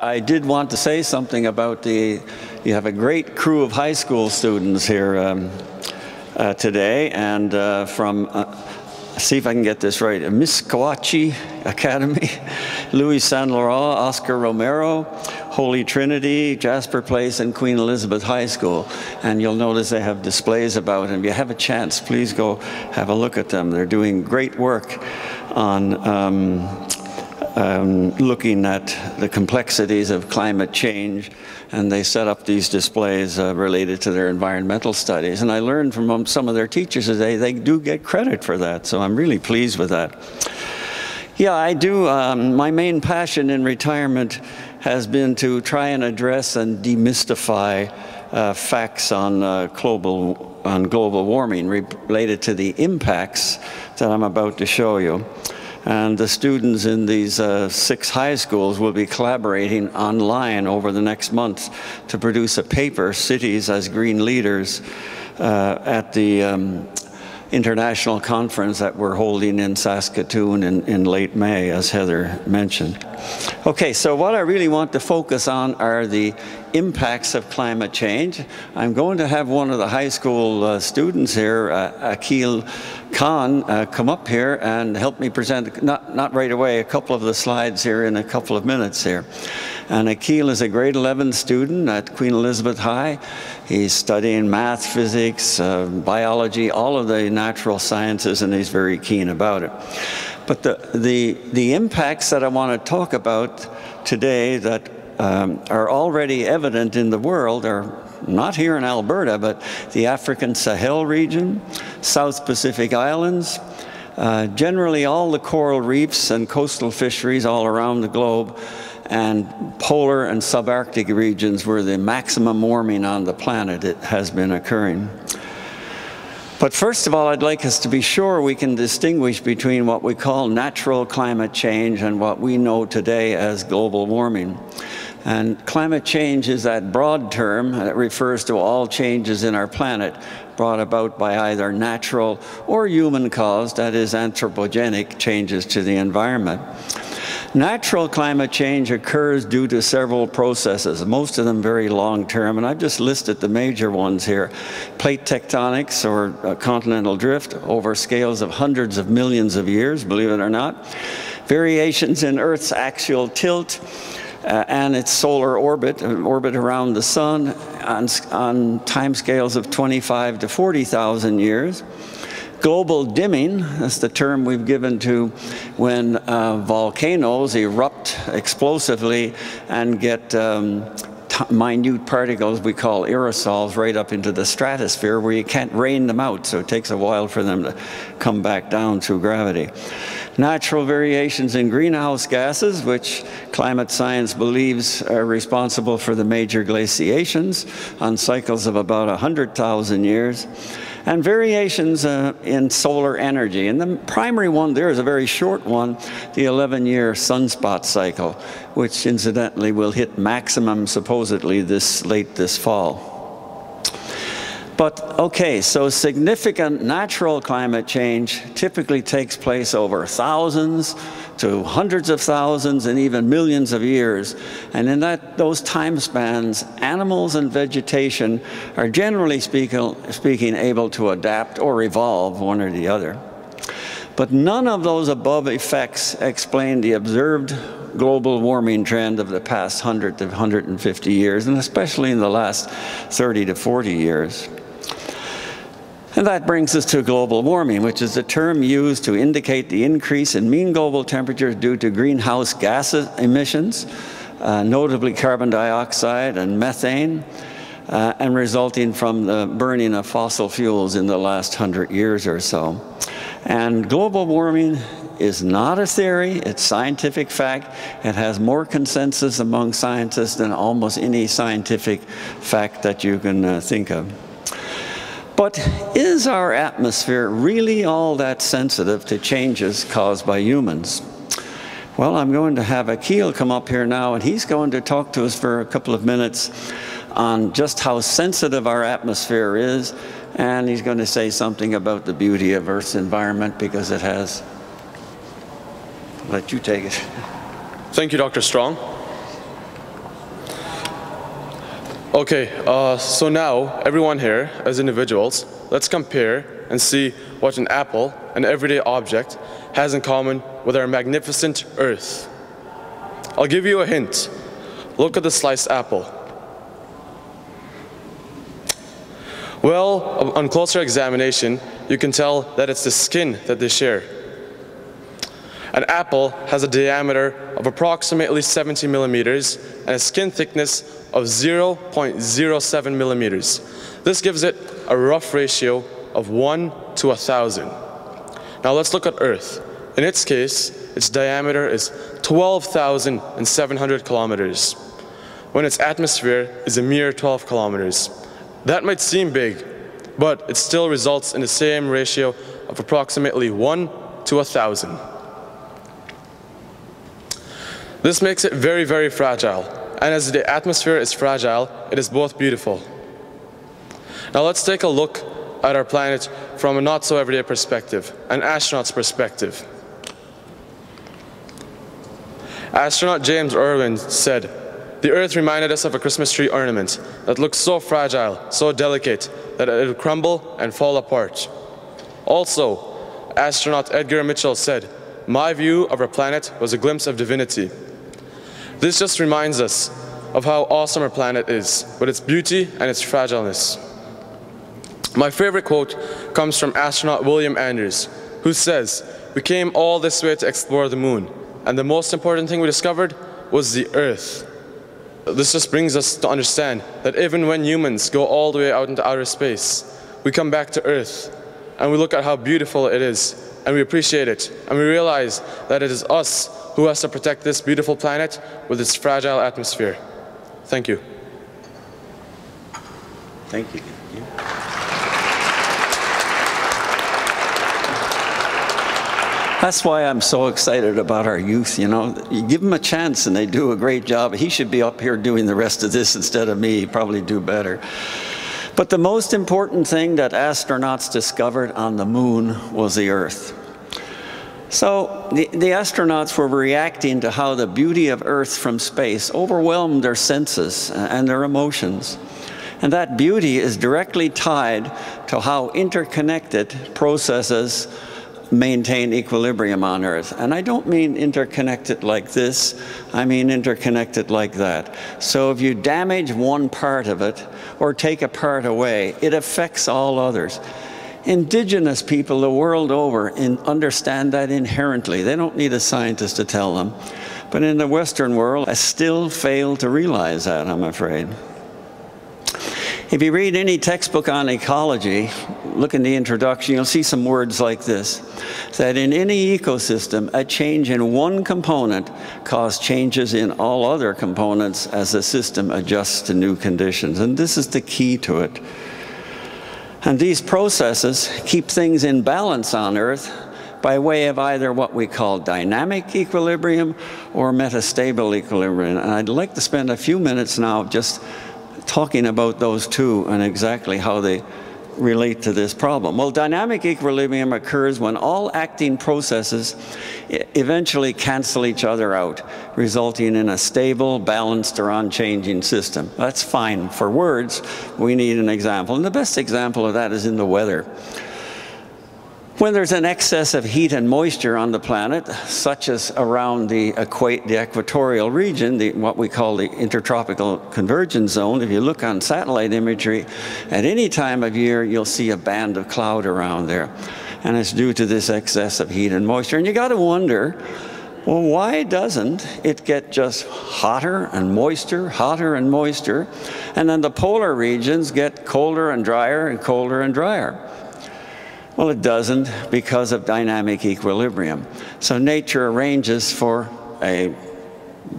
I did want to say something about you have a great crew of high school students here today, and from, see if I can get this right, Miscoachi Academy, Louis San Laurent, Oscar Romero, Holy Trinity, Jasper Place, and Queen Elizabeth High School. And you'll notice they have displays about, and if you have a chance, please go have a look at them. They're doing great work on looking at the complexities of climate change, and they set up these displays related to their environmental studies. And I learned from some of their teachers today, they do get credit for that, so I'm really pleased with that. Yeah, I do. My main passion in retirement has been to try and address and demystify facts on global warming related to the impacts that I'm about to show you. And the students in these 6 high schools will be collaborating online over the next month to produce a paper, Cities as Green Leaders, at the international conference that we're holding in Saskatoon in late May, as Heather mentioned. Okay, so what I really want to focus on are the impacts of climate change. I'm going to have one of the high school students here, Akil Khan, come up here and help me present, not right away, a couple of the slides here in a couple of minutes here. And Akil is a grade 11 student at Queen Elizabeth High. He's studying math, physics, biology, all of the natural sciences, and he's very keen about it. But the impacts that I want to talk about today that are already evident in the world are not here in Alberta, but the African Sahel region, South Pacific Islands, generally all the coral reefs and coastal fisheries all around the globe, and polar and subarctic regions where the maximum warming on the planet has been occurring. But first of all, I'd like us to be sure we can distinguish between what we call natural climate change and what we know today as global warming. And climate change is that broad term that refers to all changes in our planet brought about by either natural or human-caused, that is, anthropogenic changes to the environment. Natural climate change occurs due to several processes, most of them very long-term, and I've just listed the major ones here. Plate tectonics, or continental drift, over scales of hundreds of millions of years, believe it or not. Variations in Earth's axial tilt, and its solar orbit around the sun on timescales of 25 to 40,000 years. Global dimming, that's the term we've given to when volcanoes erupt explosively and get minute particles we call aerosols right up into the stratosphere where you can't rain them out, so it takes a while for them to come back down through gravity. Natural variations in greenhouse gases, which climate science believes are responsible for the major glaciations on cycles of about 100,000 years. And variations in solar energy. And the primary one there is a very short one, the 11-year sunspot cycle, which incidentally will hit maximum supposedly late this fall. But okay, so significant natural climate change typically takes place over thousands to hundreds of thousands and even millions of years. And in those time spans, animals and vegetation are generally speaking able to adapt or evolve, one or the other. But none of those above effects explain the observed global warming trend of the past 100 to 150 years, and especially in the last 30 to 40 years. And that brings us to global warming, which is a term used to indicate the increase in mean global temperatures due to greenhouse gas emissions, notably carbon dioxide and methane, and resulting from the burning of fossil fuels in the last 100 years or so. And global warming is not a theory, it's scientific fact. It has more consensus among scientists than almost any scientific fact that you can think of. But is our atmosphere really all that sensitive to changes caused by humans? Well, I'm going to have Akil come up here now, and he's going to talk to us for a couple of minutes on just how sensitive our atmosphere is, and he's going to say something about the beauty of Earth's environment because it has. I'll let you take it. Thank you, Dr. Strong. Okay, so now, everyone here, as individuals, let's compare and see what an apple, an everyday object, has in common with our magnificent Earth. I'll give you a hint. Look at the sliced apple. Well, on closer examination, you can tell that it's the skin that they share. An apple has a diameter of approximately 70 millimeters and a skin thickness of 0.07 millimeters. This gives it a rough ratio of 1 to 1,000. Now let's look at Earth. In its case, its diameter is 12,700 kilometers, when its atmosphere is a mere 12 kilometers. That might seem big, but it still results in the same ratio of approximately 1 to 1,000. This makes it very, very fragile. And as the atmosphere is fragile, it is both beautiful. Now let's take a look at our planet from a not so everyday perspective, an astronaut's perspective. Astronaut James Irwin said, "The Earth reminded us of a Christmas tree ornament that looks so fragile, so delicate, that it would crumble and fall apart." Also, astronaut Edgar Mitchell said, "My view of our planet was a glimpse of divinity." This just reminds us of how awesome our planet is, with its beauty and its fragileness. My favorite quote comes from astronaut William Anders, who says, "We came all this way to explore the moon, and the most important thing we discovered was the Earth." This just brings us to understand that even when humans go all the way out into outer space, we come back to Earth, and we look at how beautiful it is, and we appreciate it, and we realize that it is us who has to protect this beautiful planet with its fragile atmosphere. Thank you. Thank you. That's why I'm so excited about our youth, you know. You give them a chance and they do a great job. He should be up here doing the rest of this instead of me. He'd probably do better. But the most important thing that astronauts discovered on the moon was the Earth. So the astronauts were reacting to how the beauty of Earth from space overwhelmed their senses and their emotions. And that beauty is directly tied to how interconnected processes maintain equilibrium on Earth. And I don't mean interconnected like this, I mean interconnected like that. So if you damage one part of it or take a part away, it affects all others. Indigenous people the world over understand that inherently. They don't need a scientist to tell them. But in the Western world, I still fail to realize that, I'm afraid. If you read any textbook on ecology, look in the introduction, you'll see some words like this, that in any ecosystem, a change in one component causes changes in all other components as the system adjusts to new conditions. And this is the key to it. And these processes keep things in balance on Earth by way of either what we call dynamic equilibrium or metastable equilibrium. And I'd like to spend a few minutes now just talking about those two and exactly how they relate to this problem. Well, dynamic equilibrium occurs when all acting processes eventually cancel each other out, resulting in a stable, balanced, or unchanging system. That's fine. For words, we need an example. And the best example of that is in the weather. When there's an excess of heat and moisture on the planet, such as around the equatorial region, what we call the intertropical convergence zone, if you look on satellite imagery, at any time of year, you'll see a band of cloud around there. And it's due to this excess of heat and moisture. And you got to wonder, well, why doesn't it get just hotter and moister, and then the polar regions get colder and drier and colder and drier? Well, it doesn't because of dynamic equilibrium. So nature arranges for a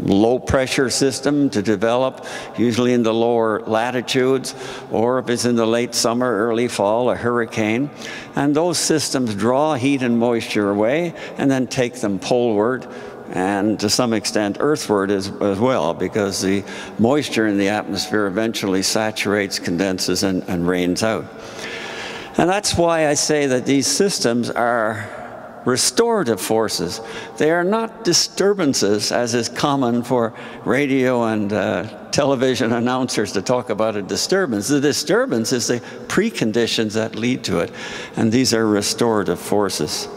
low pressure system to develop, usually in the lower latitudes, or if it's in the late summer, early fall, a hurricane. And those systems draw heat and moisture away and then take them poleward and to some extent earthward as well, because the moisture in the atmosphere eventually saturates, condenses, and rains out. And that's why I say that these systems are restorative forces. They are not disturbances, as is common for radio and television announcers to talk about a disturbance. The disturbance is the preconditions that lead to it, and these are restorative forces.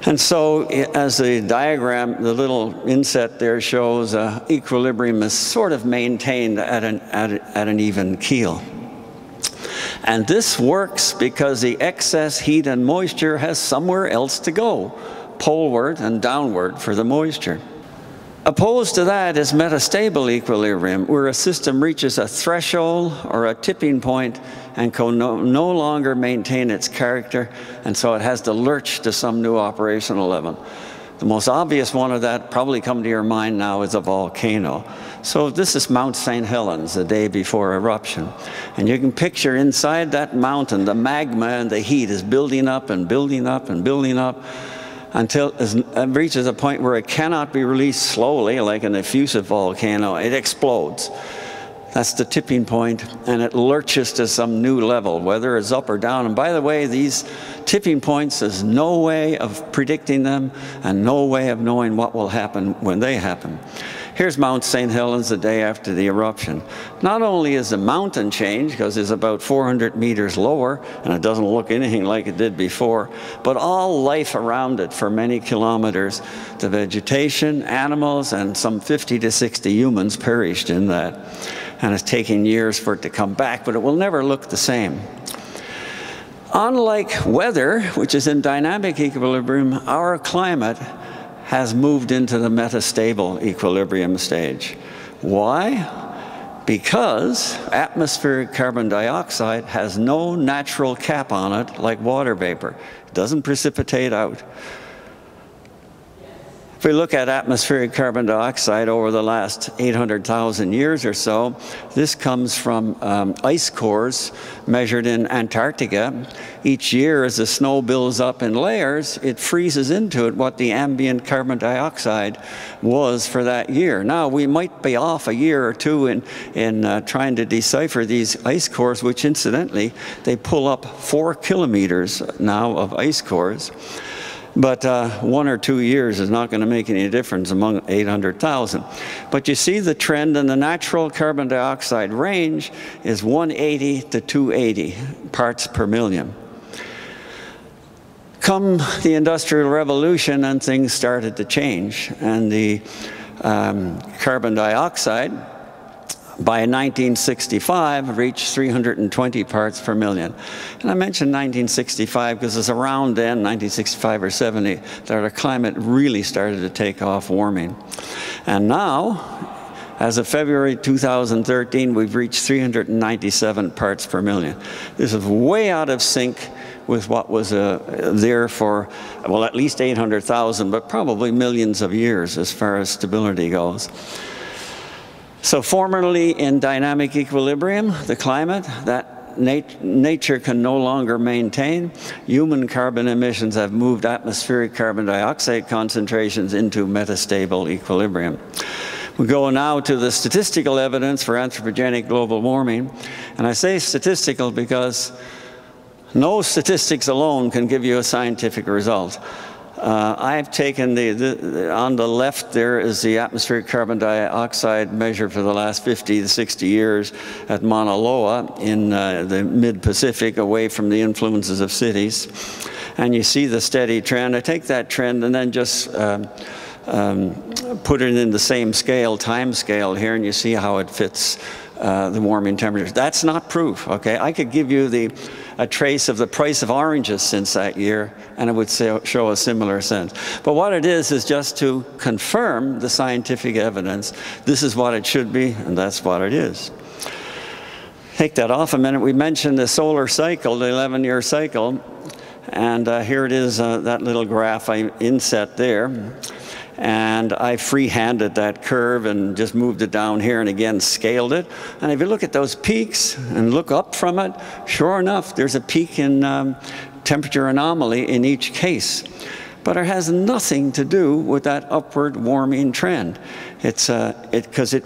And so, as the diagram, the little inset there shows, equilibrium is sort of maintained at an even keel. And this works because the excess heat and moisture has somewhere else to go, poleward and downward for the moisture. Opposed to that is metastable equilibrium, where a system reaches a threshold or a tipping point and can no longer maintain its character, and so it has to lurch to some new operational level. The most obvious one of that probably come to your mind now is a volcano. So this is Mount St. Helens the day before eruption. And you can picture inside that mountain, the magma and the heat is building up and building up and building up until it reaches a point where it cannot be released slowly like an effusive volcano. It explodes. That's the tipping point, and it lurches to some new level, whether it's up or down. And by the way, these tipping points, there's no way of predicting them and no way of knowing what will happen when they happen. Here's Mount St. Helens the day after the eruption. Not only is the mountain changed, because it's about 400 meters lower, and it doesn't look anything like it did before, but all life around it for many kilometers, the vegetation, animals, and some 50 to 60 humans perished in that. And it's taking years for it to come back, but it will never look the same. Unlike weather, which is in dynamic equilibrium, our climate has moved into the metastable equilibrium stage. Why? Because atmospheric carbon dioxide has no natural cap on it like water vapor. It doesn't precipitate out. If we look at atmospheric carbon dioxide over the last 800,000 years or so, this comes from ice cores measured in Antarctica. Each year, as the snow builds up in layers, it freezes into it what the ambient carbon dioxide was for that year. Now, we might be off a year or two in trying to decipher these ice cores, which incidentally, they pull up 4 kilometers now of ice cores. But 1 or 2 years is not going to make any difference among 800,000. But you see the trend in the natural carbon dioxide range is 180 to 280 parts per million. Come the Industrial Revolution, and things started to change. And the carbon dioxide, by 1965, reached 320 parts per million. And I mentioned 1965 because it's around then, 1965 or 70, that our climate really started to take off warming. And now, as of February 2013, we've reached 397 parts per million. This is way out of sync with what was there for, well, at least 800,000, but probably millions of years as far as stability goes. So formerly in dynamic equilibrium, the climate that nature can no longer maintain, human carbon emissions have moved atmospheric carbon dioxide concentrations into metastable equilibrium. We go now to the statistical evidence for anthropogenic global warming. And I say statistical because no statistics alone can give you a scientific result. I've taken on the left there is the atmospheric carbon dioxide measured for the last 50 to 60 years at Mauna Loa in the mid-Pacific, away from the influences of cities. And you see the steady trend. I take that trend and then just put it in the same scale, time scale here, and you see how it fits the warming temperatures. That's not proof, okay? I could give you a trace of the price of oranges since that year, and it would show a similar sense. But what it is just to confirm the scientific evidence. This is what it should be, and that's what it is. Take that off a minute. We mentioned the solar cycle, the 11-year cycle, and here it is, that little graph I inset there. And I free-handed that curve and just moved it down here and again scaled it. And if you look at those peaks and look up from it, sure enough, there's a peak in temperature anomaly in each case. but it has nothing to do with that upward warming trend. It's because the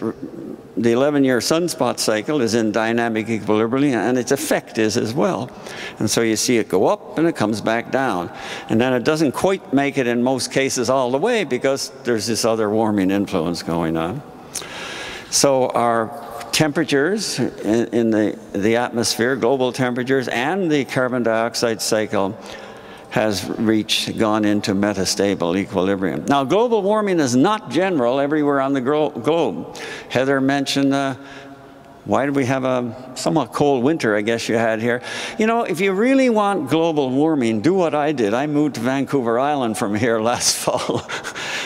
11-year sunspot cycle is in dynamic equilibrium, and its effect is as well. And so you see it go up and it comes back down. And then it doesn't quite make it in most cases all the way because there's this other warming influence going on. So our temperatures in the atmosphere, global temperatures, and the carbon dioxide cycle has gone into metastable equilibrium. Now, global warming is not general everywhere on the globe. Heather mentioned, why did we have a somewhat cold winter, I guess you had here? You know, if you really want global warming, do what I did. I moved to Vancouver Island from here last fall,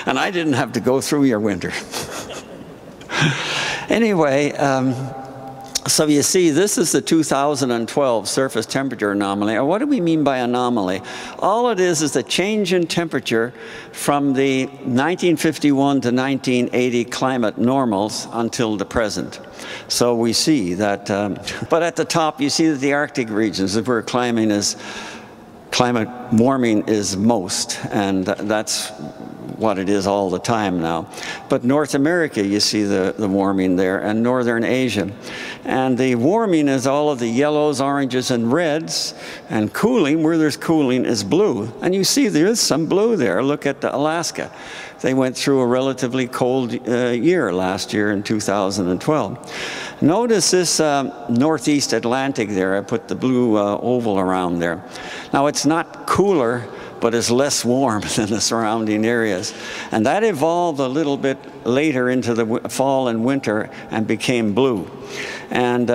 and I didn't have to go through your winter. Anyway, so you see, this is the 2012 surface temperature anomaly. Or what do we mean by anomaly? All it is the change in temperature from the 1951 to 1980 climate normals until the present. So we see that, but at the top you see that the Arctic regions is where climate warming is most, and that's what it is all the time now. But North America, you see the warming there, and Northern Asia. And the warming is all of the yellows, oranges, and reds, and cooling, where there's cooling, is blue. And you see there is some blue there. Look at Alaska. They went through a relatively cold year last year in 2012. Notice this northeast Atlantic there. I put the blue oval around there. Now, it's not cooler, but it's less warm than the surrounding areas. And that evolved a little bit later into the fall and winter and became blue. And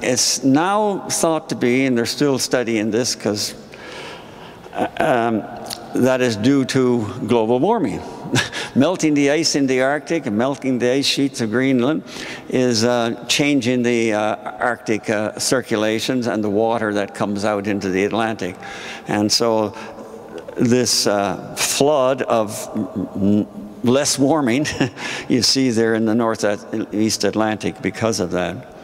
it's now thought to be, and they're still studying this because that is due to global warming. Melting the ice in the Arctic and melting the ice sheets of Greenland is changing the Arctic circulations and the water that comes out into the Atlantic. And so this flood of less warming you see there in the northeast Atlantic because of that.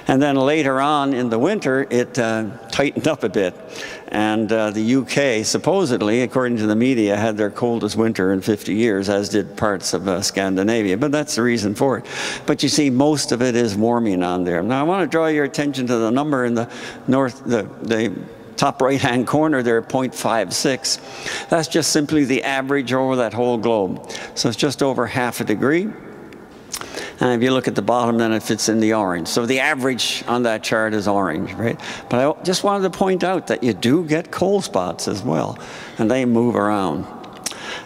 And then later on in the winter, it tightened up a bit. And the UK, supposedly, according to the media, had their coldest winter in 50 years, as did parts of Scandinavia. But that's the reason for it. But you see, most of it is warming on there. Now, I want to draw your attention to the number in the the top right-hand corner there, 0.56. That's just simply the average over that whole globe. So it's just over ½ degree. And if you look at the bottom, then it fits in the orange. So the average on that chart is orange, right? But I just wanted to point out that you do get cold spots as well, and they move around.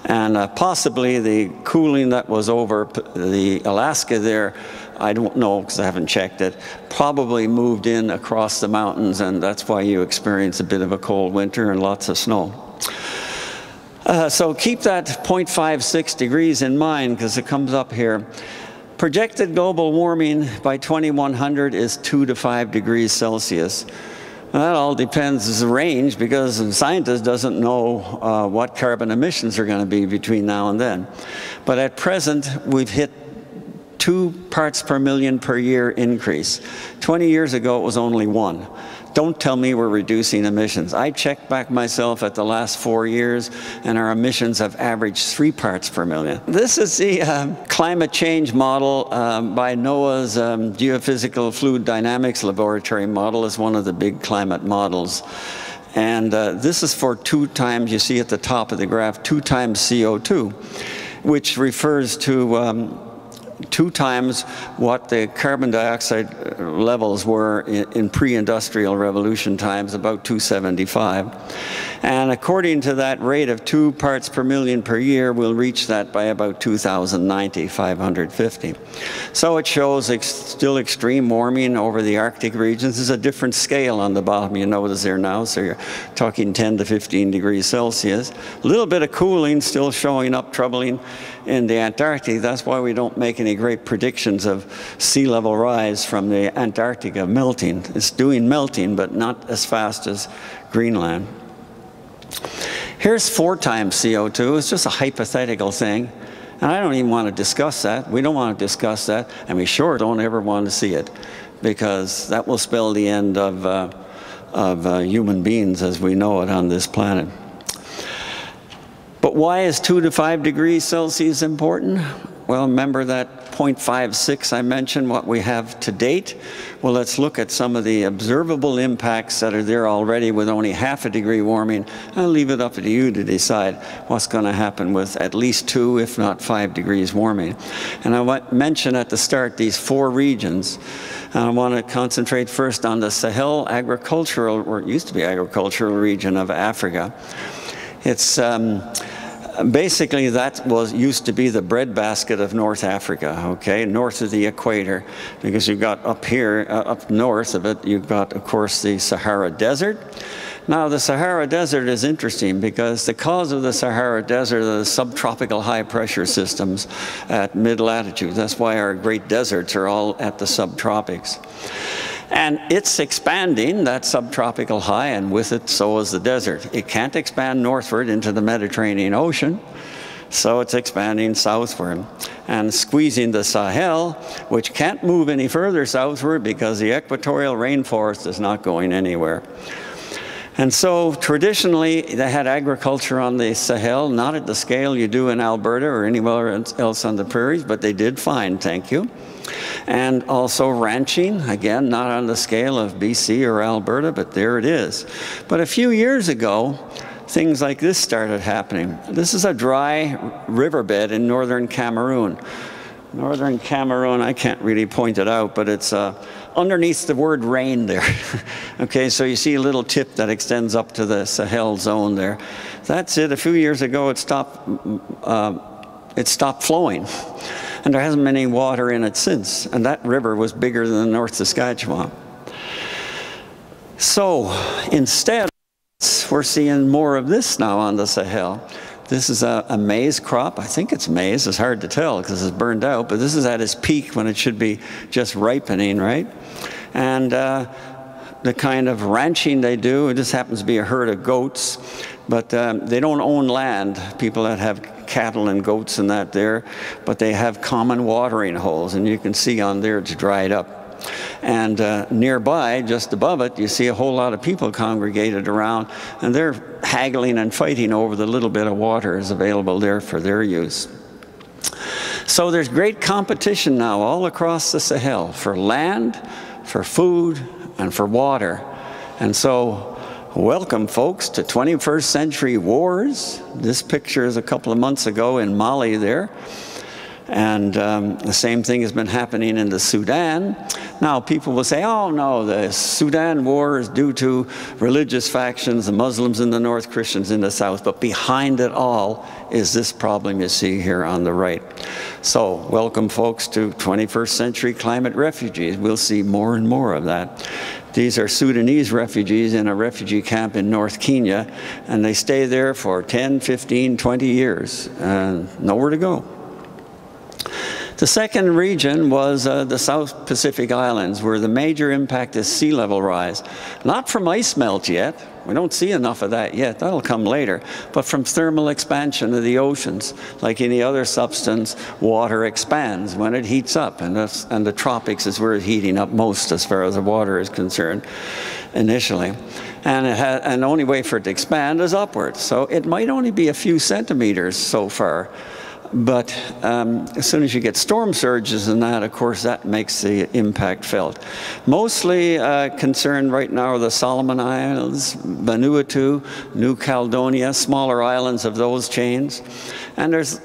And possibly the cooling that was over the Alaska there, I don't know because I haven't checked it, probably moved in across the mountains, and that's why you experience a bit of a cold winter and lots of snow. So keep that 0.56 degrees in mind because it comes up here. Projected global warming by 2100 is 2 to 5 degrees Celsius. That all depends, it's a range, because a scientist doesn't know what carbon emissions are going to be between now and then. But at present, we've hit 2 parts per million per year increase. 20 years ago, it was only 1. Don't tell me we're reducing emissions. I checked back myself at the last 4 years, and our emissions have averaged 3 parts per million. This is the climate change model by NOAA's Geophysical Fluid Dynamics Laboratory model. Is one of the big climate models. And this is for 2 times, you see at the top of the graph, 2 times CO2, which refers to 2 times what the carbon dioxide levels were in pre-industrial revolution times, about 275. And according to that rate of 2 parts per million per year, we'll reach that by about 2090, 550. So it shows still extreme warming over the Arctic regions. There's a different scale on the bottom, you notice there now, so you're talking 10 to 15 degrees Celsius. A little bit of cooling still showing up, troubling in the Antarctic. That's why we don't make any great predictions of sea level rise from the Antarctica melting. It's doing melting, but not as fast as Greenland. Here's 4 times CO2. It's just a hypothetical thing. And I don't even want to discuss that. We don't want to discuss that. And we sure don't ever want to see it, because that will spell the end of human beings as we know it on this planet. But why is 2 to 5 degrees Celsius important? Well, remember that 0.56 I mentioned, what we have to date? Well, let's look at some of the observable impacts that are there already with only ½ degree warming. I'll leave it up to you to decide what's going to happen with at least 2, if not 5 degrees warming. And I mentioned at the start these 4 regions. And I want to concentrate first on the Sahel agricultural, or it used to be agricultural region of Africa. It's basically that used to be the breadbasket of North Africa, okay, north of the equator, because you've got up here, up north of it, you've got, of course, the Sahara Desert. Now, the Sahara Desert is interesting because the cause of the Sahara Desert are the subtropical high-pressure systems at mid-latitude. That's why our great deserts are all at the subtropics. And it's expanding, that subtropical high, and with it, so is the desert. It can't expand northward into the Mediterranean Ocean, so it's expanding southward and squeezing the Sahel, which can't move any further southward because the equatorial rainforest is not going anywhere. And so traditionally, they had agriculture on the Sahel, not at the scale you do in Alberta or anywhere else on the prairies, but they did fine, thank you. And also ranching, again, not on the scale of BC or Alberta, but there it is. But a few years ago, things like this started happening. This is a dry riverbed in northern Cameroon. Northern Cameroon, I can't really point it out, but it's underneath the word rain there. Okay, so you see a little tip that extends up to the Sahel zone there. That's it. A few years ago, it stopped flowing. And there hasn't been any water in it since. And that river was bigger than the North Saskatchewan. So instead, we're seeing more of this now on the Sahel. This is a maize crop. I think it's maize. It's hard to tell because it's burned out. But this is at its peak when it should be just ripening, right? And the kind of ranching they do, it just happens to be a herd of goats. But they don't own land, people that have cattle and goats and that there, but they have common watering holes, and you can see on there it's dried up. And nearby, just above it, you see a whole lot of people congregated around, and they're haggling and fighting over the little bit of water is available there for their use. So there's great competition now all across the Sahel for land, for food, and for water. And so welcome, folks, to 21st century wars. This picture is a couple of months ago in Mali there. And the same thing has been happening in the Sudan. Now, people will say, oh, no, the Sudan war is due to religious factions, the Muslims in the north, Christians in the south. But behind it all is this problem you see here on the right. So, welcome, folks, to 21st century climate refugees. We'll see more and more of that. These are Sudanese refugees in a refugee camp in North Kenya, and they stay there for 10, 15, 20 years, and nowhere to go. The second region was the South Pacific Islands, where the major impact is sea level rise. Not from ice melt yet. We don't see enough of that yet. That'll come later. But from thermal expansion of the oceans. Like any other substance, water expands when it heats up. And the tropics is where it's heating up most as far as the water is concerned initially. And the only way for it to expand is upwards. So it might only be a few centimeters so far. But as soon as you get storm surges and that, of course, that makes the impact felt. Mostly concerned right now are the Solomon Islands, Vanuatu, New Caledonia, smaller islands of those chains. And there's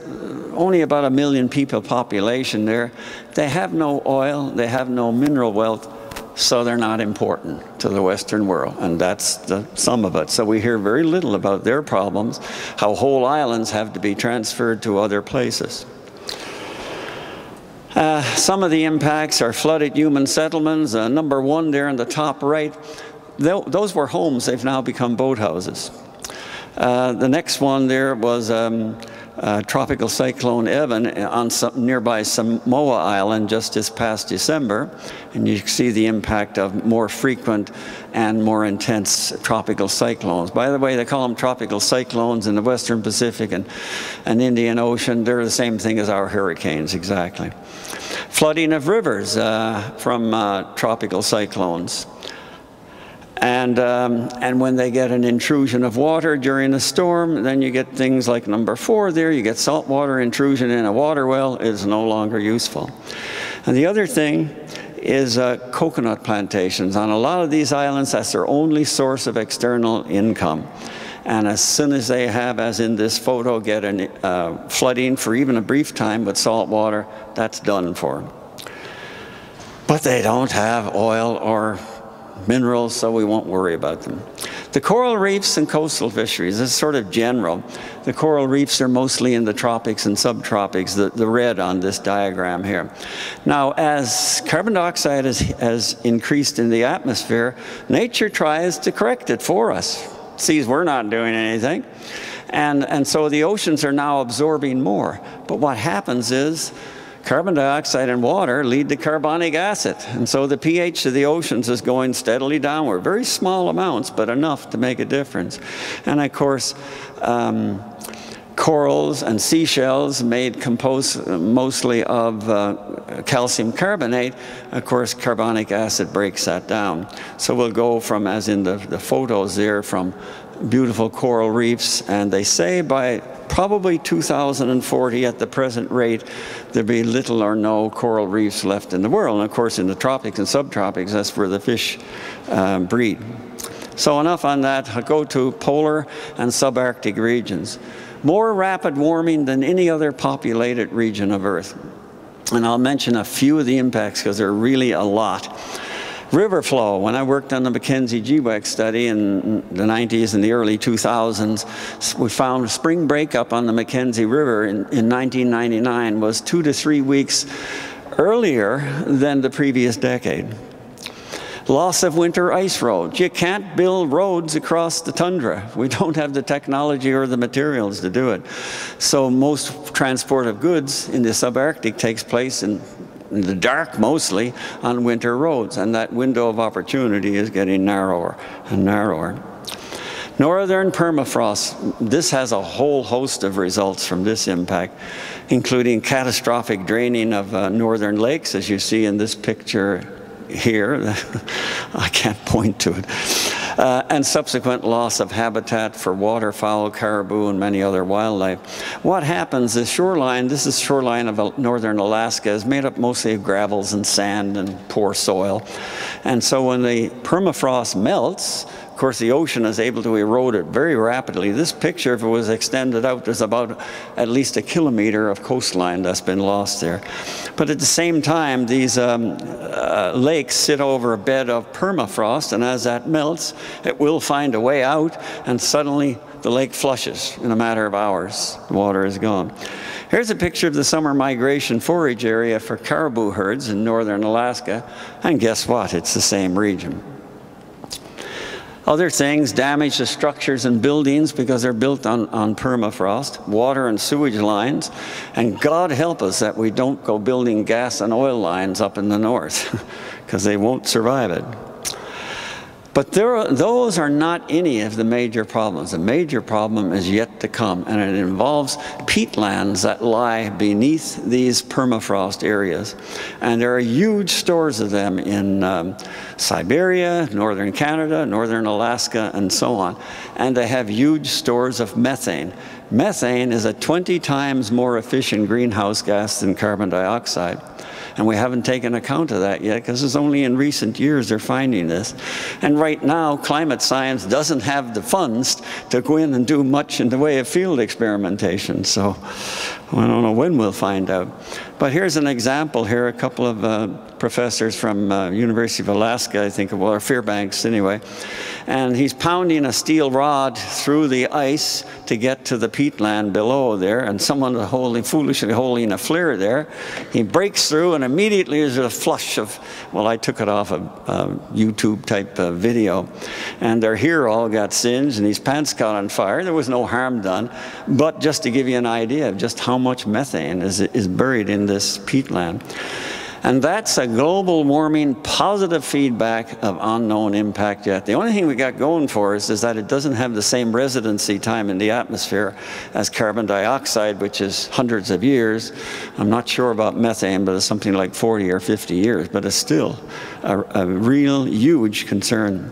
only about 1 million people population there. They have no oil, they have no mineral wealth, so they're not important to the Western world, and that's the sum of it. So we hear very little about their problems, how whole islands have to be transferred to other places. Some of the impacts are flooded human settlements. Number 1 there in the top right, those were homes, they've now become boathouses. The next one there was Tropical Cyclone Evan on nearby Samoa Island just this past December, and you see the impact of more frequent and more intense tropical cyclones. By the way, they call them tropical cyclones in the Western Pacific and Indian Ocean. They're the same thing as our hurricanes, exactly. Flooding of rivers from tropical cyclones. And when they get an intrusion of water during a storm, then you get things like number 4 there. You get saltwater intrusion in a water well. It is no longer useful. And the other thing is coconut plantations. On a lot of these islands, that's their only source of external income. And as soon as they have, as in this photo, get an flooding for even a brief time with salt water, that's done for. But they don't have oil or minerals, so we won't worry about them. The coral reefs and coastal fisheries is sort of general. The coral reefs are mostly in the tropics and subtropics, the red on this diagram here. Now, as carbon dioxide has increased in the atmosphere, nature tries to correct it for us. Sees we're not doing anything. And so the oceans are now absorbing more. But what happens is carbon dioxide and water lead to carbonic acid. And so the pH of the oceans is going steadily downward. Very small amounts, but enough to make a difference. And of course, corals and seashells made composed mostly of calcium carbonate. Of course, carbonic acid breaks that down. So we'll go from, as in the photos there, from beautiful coral reefs, and they say by probably 2040 at the present rate, there'll be little or no coral reefs left in the world. And of course, in the tropics and subtropics, that's where the fish breed. So enough on that. I'll go to polar and subarctic regions. More rapid warming than any other populated region of Earth. And I'll mention a few of the impacts because there are really a lot. River flow. When I worked on the Mackenzie GWEC study in the 90s and the early 2000s, we found a spring breakup on the Mackenzie River in 1999 was 2 to 3 weeks earlier than the previous decade. Loss of winter ice roads. You can't build roads across the tundra. We don't have the technology or the materials to do it. So most transport of goods in the subarctic takes place in the dark, mostly, on winter roads. And that window of opportunity is getting narrower and narrower. Northern permafrost. This has a whole host of results from this impact, including catastrophic draining of northern lakes, as you see in this picture here. I can't point to it. And subsequent loss of habitat for waterfowl, caribou, and many other wildlife. What happens is shoreline, this is shoreline of northern Alaska, is made up mostly of gravels and sand and poor soil. And so when the permafrost melts, of course, the ocean is able to erode it very rapidly. This picture, if it was extended out, there's about at least 1 kilometer of coastline that's been lost there. But at the same time, these lakes sit over a bed of permafrost, and as that melts, it will find a way out, and suddenly the lake flushes in a matter of hours. The water is gone. Here's a picture of the summer migration forage area for caribou herds in northern Alaska, and guess what? It's the same region. Other things, damage to structures and buildings because they're built on permafrost, water and sewage lines, and God help us that we don't go building gas and oil lines up in the north because they won't survive it. But those are not any of the major problems. The major problem is yet to come, and it involves peatlands that lie beneath these permafrost areas. And there are huge stores of them in Siberia, northern Canada, northern Alaska, and so on. And they have huge stores of methane. Methane is a 20 times more efficient greenhouse gas than carbon dioxide. And we haven't taken account of that yet because it's only in recent years they're finding this. And right now, climate science doesn't have the funds to go in and do much in the way of field experimentation. So I don't know when we'll find out. But here's an example here. A couple of professors from University of Alaska, I think, or Fairbanks anyway. And he's pounding a steel rod through the ice to get to the peatland below there. And someone foolishly holding a flare there. He breaks through, and immediately there's a flush of, well, I took it off a YouTube type video. And their hair all got singed, and his pants caught on fire. There was no harm done. But just to give you an idea of just how much methane is buried in this peatland. And that's a global warming positive feedback of unknown impact yet. The only thing we got going for us is that it doesn't have the same residency time in the atmosphere as carbon dioxide, which is hundreds of years. I'm not sure about methane, but it's something like 40 or 50 years, but it's still a real huge concern.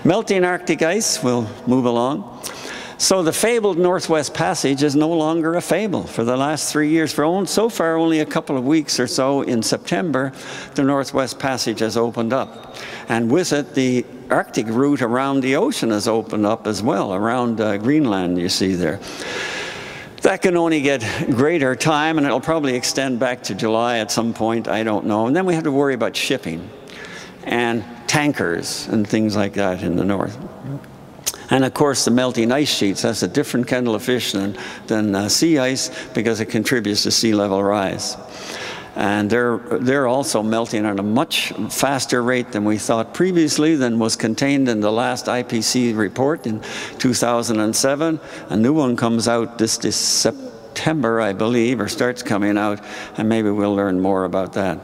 Melting Arctic ice, we'll move along. So the fabled Northwest Passage is no longer a fable. For the last 3 years, so far only a couple of weeks or so in September, the Northwest Passage has opened up. And with it, the Arctic route around the ocean has opened up as well, around Greenland, you see there. That can only get greater time, and it'll probably extend back to July at some point, I don't know. And then we have to worry about shipping and tankers and things like that in the north. And of course, the melting ice sheets, that's a different kettle of fish than sea ice, because it contributes to sea level rise. And they're also melting at a much faster rate than we thought previously, than was contained in the last IPC report in 2007. A new one comes out this September, I believe, or starts coming out, and maybe we'll learn more about that.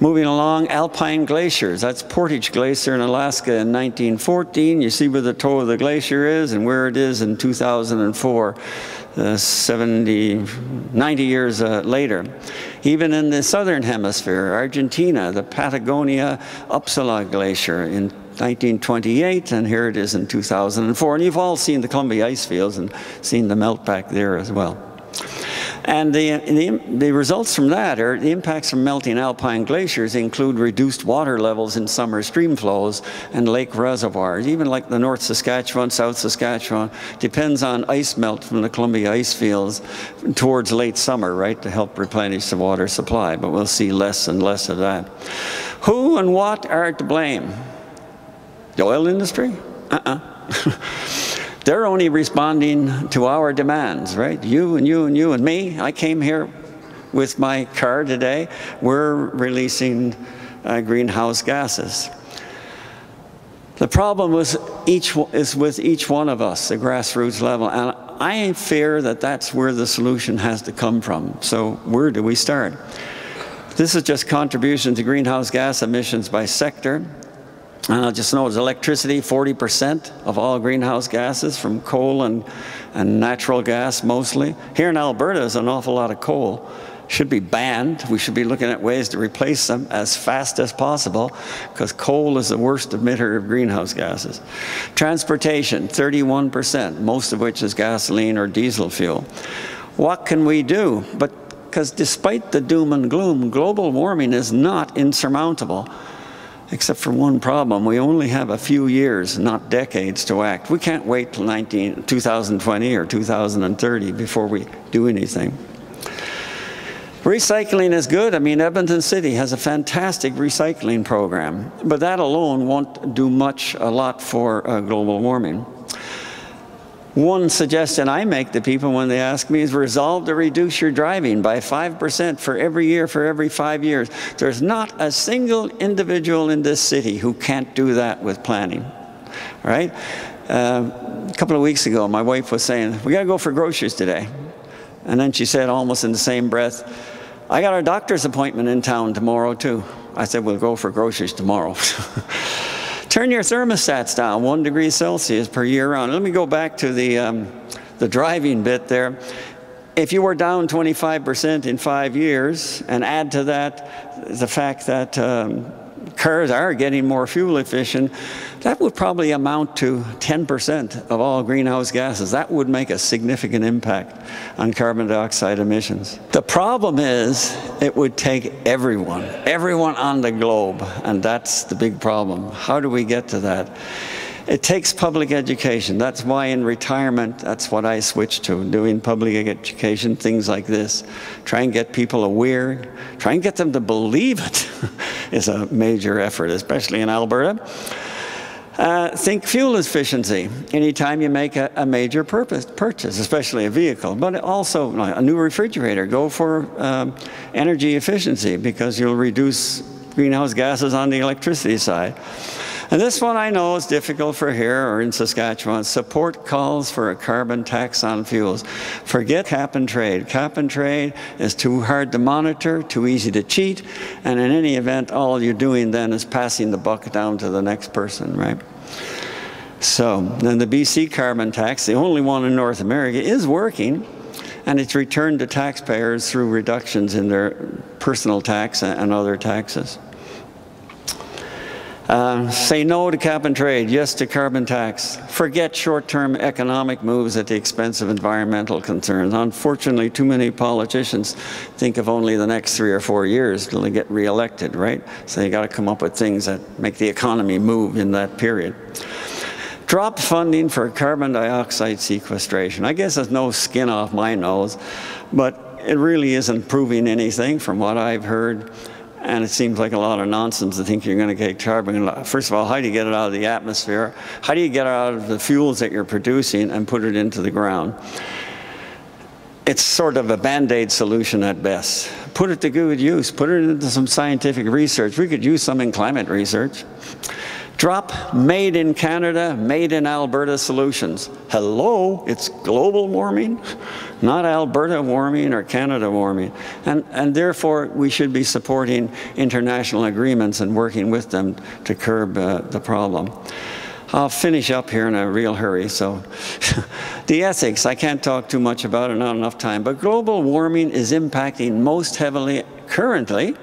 Moving along, alpine glaciers. That's Portage Glacier in Alaska in 1914. You see where the toe of the glacier is and where it is in 2004, 90 years later. Even in the southern hemisphere, Argentina, the Patagonia Uppsala Glacier in 1928, and here it is in 2004. And you've all seen the Columbia ice fields and seen the melt back there as well. And the results from that, or the impacts from melting alpine glaciers, include reduced water levels in summer stream flows and lake reservoirs. Even like the North Saskatchewan, South Saskatchewan, depends on ice melt from the Columbia ice fields towards late summer, right, to help replenish the water supply. But we'll see less and less of that. Who and what are to blame? The oil industry? They're only responding to our demands, right? You and you and you and me. I came here with my car today. We're releasing greenhouse gases. The problem is with each one of us, the grassroots level. And I fear that that's where the solution has to come from. So where do we start? This is just contribution to greenhouse gas emissions by sector. And I'll just note, electricity, 40% of all greenhouse gases from coal and natural gas mostly. Here in Alberta, there's an awful lot of coal. Should be banned. We should be looking at ways to replace them as fast as possible, because coal is the worst emitter of greenhouse gases. Transportation, 31%, most of which is gasoline or diesel fuel. What can we do? Because despite the doom and gloom, global warming is not insurmountable. Except for one problem, we only have a few years, not decades, to act. We can't wait till 2020 or 2030 before we do anything. Recycling is good. I mean, Edmonton City has a fantastic recycling program, but that alone won't do a lot for global warming. One suggestion I make to people when they ask me is resolve to reduce your driving by 5% for every year, for every 5 years. There's not a single individual in this city who can't do that with planning, right? A couple of weeks ago, my wife was saying, we gotta go for groceries today. And then she said almost in the same breath, I got our doctor's appointment in town tomorrow too. I said, we'll go for groceries tomorrow. Turn your thermostats down 1 degree Celsius per year round. Let me go back to the driving bit there. If you were down 25% in 5 years, and add to that the fact that cars are getting more fuel efficient, that would probably amount to 10% of all greenhouse gases. That would make a significant impact on carbon dioxide emissions. The problem is it would take everyone on the globe, and that's the big problem. How do we get to that? It takes public education. That's why in retirement, that's what I switched to, doing public education, things like this. Try and get people aware, try and get them to believe it is a major effort, especially in Alberta. Think fuel efficiency. Anytime you make a major purchase, especially a vehicle, but also a new refrigerator, go for energy efficiency, because you'll reduce greenhouse gases on the electricity side. And this one I know is difficult for here or in Saskatchewan. Support calls for a carbon tax on fuels. Forget cap and trade. Cap and trade is too hard to monitor, too easy to cheat, and in any event, all you're doing then is passing the buck down to the next person, right? So, then the BC carbon tax, the only one in North America, is working, and it's returned to taxpayers through reductions in their personal tax and other taxes. Say no to cap and trade, yes to carbon tax. Forget short-term economic moves at the expense of environmental concerns. Unfortunately, too many politicians think of only the next 3 or 4 years till they get re-elected, right? So you got to come up with things that make the economy move in that period. Drop funding for carbon dioxide sequestration. I guess there's no skin off my nose, but it really isn't proving anything from what I've heard. And it seems like a lot of nonsense to think you're going to get carbon. First of all, how do you get it out of the atmosphere? How do you get it out of the fuels that you're producing and put it into the ground? It's sort of a Band-Aid solution at best. Put it to good use. Put it into some scientific research. We could use some in climate research. Drop made in Canada, made in Alberta solutions. Hello, it's global warming, not Alberta warming or Canada warming. And therefore, we should be supporting international agreements and working with them to curb the problem. I'll finish up here in a real hurry. So the ethics, I can't talk too much about it, not enough time, but global warming is impacting most heavily currently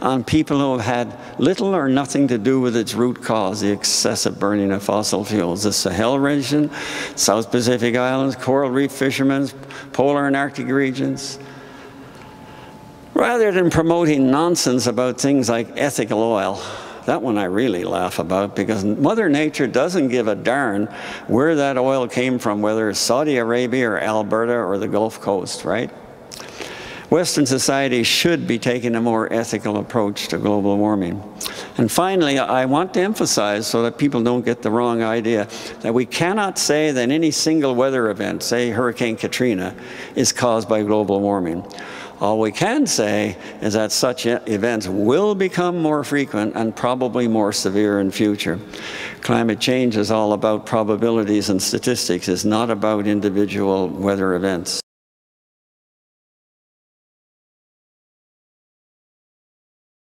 on people who have had little or nothing to do with its root cause, the excessive burning of fossil fuels. The Sahel region, South Pacific Islands, coral reef fishermen, polar and Arctic regions. Rather than promoting nonsense about things like ethical oil, that one I really laugh about, because Mother Nature doesn't give a darn where that oil came from, whether it's Saudi Arabia or Alberta or the Gulf Coast, right? Western society should be taking a more ethical approach to global warming. And finally, I want to emphasize, so that people don't get the wrong idea, that we cannot say that any single weather event, say Hurricane Katrina, is caused by global warming. All we can say is that such events will become more frequent and probably more severe in future. Climate change is all about probabilities and statistics. It's not about individual weather events.